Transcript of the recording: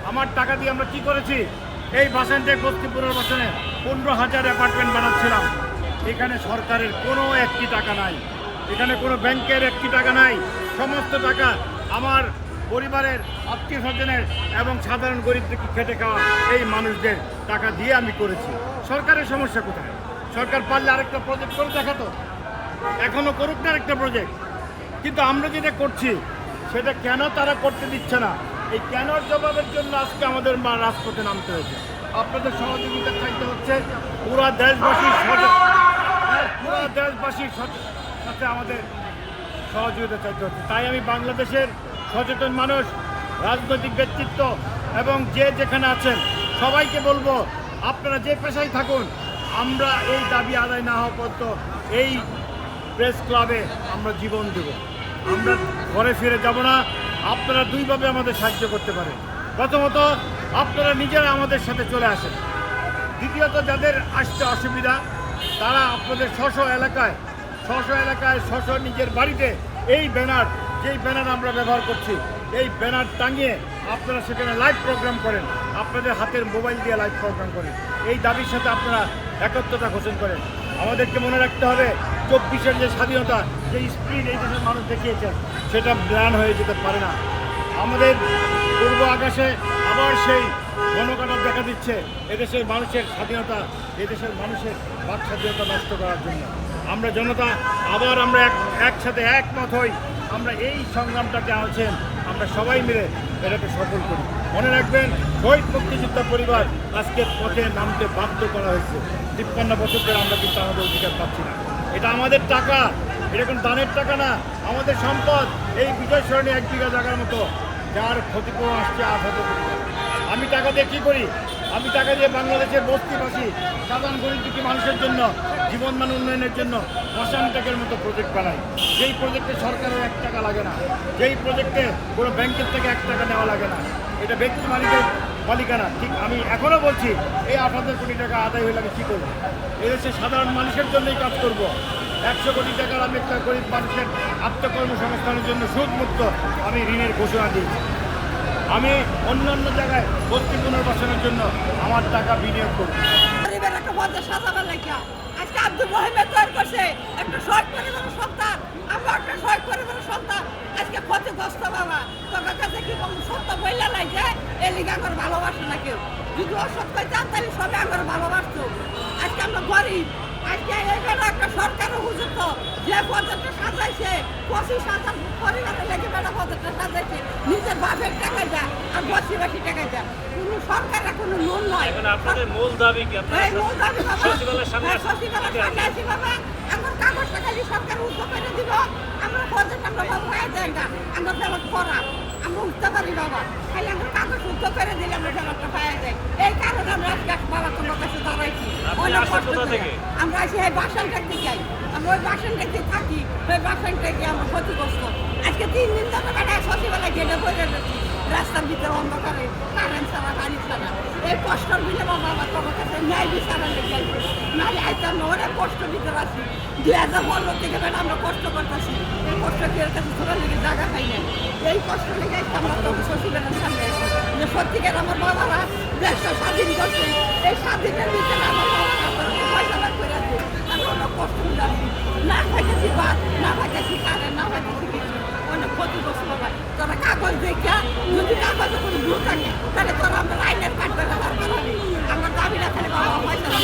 আমার টাকা দিয়ে আমরা কি করেছি? এই বাসেন্টেক বস্তি পুনর্বাসনে 15,000 অ্যাপার্টমেন্ট বানাচ্ছিলাম। এখানে সরকারের কোনো একটি টাকা নাই, এখানে কোনো ব্যাংকের একটি টাকা নাই। সমস্ত টাকা আমার পরিবারের আত্মীয় স্বজনের এবং সাধারণ গরিবদের খেটে খাওয়া এই মানুষদের টাকা দিয়ে আমি করেছি। সরকারের সমস্যা কোথায়? সরকার পারলে আরেকটা প্রজেক্ট করে দেখাতো, এখনও করুক না আরেকটা প্রজেক্ট। কিন্তু আমরা যেটা করছি সেটা কেন তারা করতে দিচ্ছে না? এই কেনর জবাবের জন্য আজকে আমাদের রাজপথে নামতে হয়েছে। আপনাদের সহযোগিতা চাইতে হচ্ছে, পুরা দেশবাসীর সাথে আমাদের সহযোগিতা চাইতে হচ্ছে। তাই আমি বাংলাদেশের সচেতন মানুষ, রাজনৈতিক ব্যক্তিত্ব এবং যে যেখানে আছেন সবাইকে বলবো, আপনারা যে পেশায় থাকুন, আমরা এই দাবি আদায় না হওয়া পর্যন্ত এই প্রেস ক্লাবে আমরা জীবন দেব। আমরা ঘরে ফিরে যাব না। আপনারা দুইভাবে আমাদের সাহায্য করতে পারেন। প্রথমত, আপনারা নিজেরা আমাদের সাথে চলে আসেন। দ্বিতীয়ত, যাদের আসতে অসুবিধা তারা আপনাদের স্ব এলাকায় নিজের বাড়িতে এই ব্যানার, যেই ব্যানার আমরা ব্যবহার করছি, এই ব্যানার টাঙিয়ে আপনারা সেখানে লাইভ প্রোগ্রাম করেন, আপনাদের হাতের মোবাইল দিয়ে লাইভ প্রোগ্রাম করেন। এই দাবির সাথে আপনারা একত্রতা ঘোষণ করেন। আমাদেরকে মনে রাখতে হবে, 24-এর যে স্বাধীনতা, যে স্পিড এই দেশের মানুষ দেখিয়েছেন, সেটা ম্লান হয়ে যেতে পারে না। আমাদের পূর্ব আকাশে আবার সেই ঘনকাটা দেখা দিচ্ছে এদেশের মানুষের স্বাধীনতা, এদেশের মানুষের বাক স্বাধীনতা নষ্ট করার জন্য। আমরা জনতা আবার আমরা একসাথে একমত হই, আমরা এই সংগ্রামটাকে আছেন, আমরা সবাই মিলে এটাকে সফল করি। মনে রাখবেন, শহীদ মুক্তিযোদ্ধা পরিবার আজকে পথে নামতে বাধ্য করা হয়েছে। 53 বছর ধরে আমরা কিন্তু আমাদের অধিকার পাচ্ছি না। এটা আমাদের টাকা, এটা কোনো দানের টাকা না, আমাদের সম্পদ। এই বিজয় সরণি 1 বিঘা জায়গার মতো, যার ক্ষতিপূরণ আসছে 8,000 কোটি টাকা। আমি টাকা দিয়ে কী করি? আমি টাকা দিয়ে বাংলাদেশের বস্তিবাসী সাধারণ গরিব দুঃখী মানুষের জন্য, জীবনমান উন্নয়নের জন্য শ্মশানটাকের মতো প্রজেক্ট বানাই। যেই প্রজেক্টে সরকারের 1 টাকা লাগে না, যেই প্রজেক্টে কোনো ব্যাংকের থেকে 1 টাকা নেওয়া লাগে না, এটা ব্যক্তি মালিকানা। ঠিক আমি এখনও বলছি, এই 8,000 কোটি টাকা আদায় হয়ে লাগে কী করবো? এদেশে সাধারণ মানুষের জন্যই কাজ করব। 100 কোটি টাকার আমি একটা গরিব মানুষের আত্মকর্মসংস্থানের জন্য সুদমুক্ত আমি ঋণের ঘোষণা দিয়েছি। আমি অন্যান্য জায়গায় বস্তি পুনর্বাসনের জন্য আমার টাকা বিনিয়োগ করব। আজকে আব্দুল রহিমের তৈরি করছে একটা শহীদ পরিবারের সন্তান, আমরা একটা শহীদ পরিবারের সন্তান। আজকে ক্ষতিগ্রস্ত বাবা, তোর কাছে কি সত্য বইলা নাই যে এই লিগে আমার ভালোবাসে না কেউ। যদি অসৎ করে জানতাম সবাই আমার ভালোবাসতো। আজকে আমরা গরিব। আজকে এখানে একটা সরকারও হুজুর যে পর্যটন সাজাইছে, 25,000 পরিবারের লেগে বেড়া পর্যটন সাজাইছে, নিজের বাপের টাকা দেয় আর বসিবাসী টাকা দেয়। কোনো সরকারের কোনো লোন নয়। আপনাদের মূল দাবি কি? মূল দাবি সচিবালয়ের সামনে আসি বাবা, আমার কাগজটা খালি সরকার উদ্যোগ করে দিব। আমরা পর্যটন আমরা ভয় দেয় না, আমরা ফেরত করা আমরা উঠতে পারি বাবা। খালি আমরা কাগজ উদ্যোগ করে দিলে আমরা ফেরতটা পাওয়া যায়। এই কারণে আমরা আজকে বাবা তোমার কাছে দাঁড়াইছি। আমরা আসি এই বাসনটার দিকে, আমরা ওই বাসনটার দিকে থাকি, ওই বাসনটা গিয়ে আমরা ক্ষতিগ্রস্ত। আজকে 3 দিন ধরে বেড়া সচিবালয় গেটে বসে গেছি, রাস্তার ভিতরে অন্ধকারে, কারেন্ট ছাড়া, গাড়ি ছাড়া। এই কষ্টর ভিতরে বাবা তোমার কাছে ন্যায় বিচার লেগে নাহলে আইতাম না, অনেক কষ্ট ভিতরে আছি। 2015 থেকে বেড়া আমরা কষ্ট করতেছি। এই কষ্ট কেউ কাছে ছোটার লেগে জায়গা পাই না। এই কষ্ট লেগে আমরা তখন সচিবালয়ের সামনে আসি যে সত্যিকার আমার বাবারা দেশটা স্বাধীন করছে। এই স্বাধীনের ভিতরে আমার বাবারা ফয়সালা করে আছে। আমি অনেক কষ্ট যাচ্ছি, না পাইতেছি ভাত, না পাইতেছি কারেন্ট, না পাইতেছি কিছু। অনেক ক্ষতিগ্রস্ত বাবা। তোরা কাগজ দেখা, যদি কাগজে কোনো ভুল থাকে তাহলে তোরা আমরা আইনের কাটবে ব্যবহার করাবি। আমরা দাবি না খালি বাবা ফয়সালা